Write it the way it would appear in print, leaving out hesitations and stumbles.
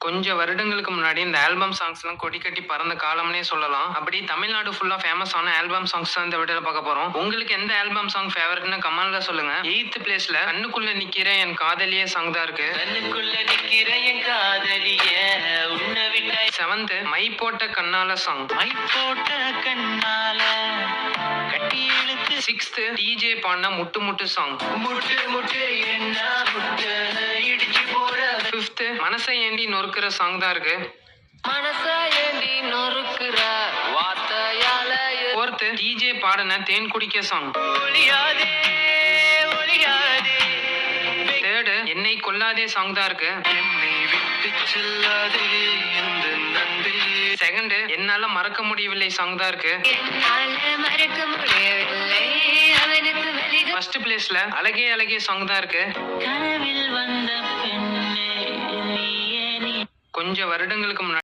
கொஞ்சம் வருடங்களுக்கு முன்னாடி இந்த ஆல்பம் சாங்ஸ்லாம் கொடி கட்டி பறந்த காலம்னே சொல்லலாம். அப்படி தமிழ்நாடு ஃபுல்லா ஃபேமஸான ஆல்பம் சாங்ஸ் தான் இந்த வீடியோல பார்க்க போறோம். உங்களுக்கு எந்த ஆல்பம் சாங் ஃபேவரட்னு கமெண்ட்ல சொல்லுங்க. 8th பிளேஸ்ல கண்ணுக்குள்ள நிக்கிற என் காதலியே சாங் தான் இருக்கு. கண்ணுக்குள்ள நிக்கிற என் காதலிய உன்னை விட்ட 7th மை போட்ட கண்ணால சாங். மை போட்ட கண்ணால கட்டி இழுத்து 6th டிஜே பாடின முட்டு முட்டு சாங். முட்டு முட்டு என்ன முட்டு இடிச்சு போற 5th மனசை ஏண்டி நொறுக்கிற சாங் தான் இருக்கு. மனச ஏந்தி நொறுக்குற வார்த்தையால 4th டிஜே பாடின தேன் குடிக்க சாங். ஒளியாதே ஒளியாதே 3rd என்னை கொல்லாதே சாங் தான் இருக்கு. என்னை விட்டு செல்லாதே இந்த நன்றி 2nd என்னால மறக்க முடியவில்லை சாங் தான் இருக்கு. என்னால மறக்க முடியவில்லை அவனுக்கு வலிக 1st பிளேஸ்ல அழகே அழகே சாங் தான் இருக்கு. கனவில் வந்த பெண்ணே நீயே நீ கொஞ்சம் வருடங்களுக்கு முன்னாடி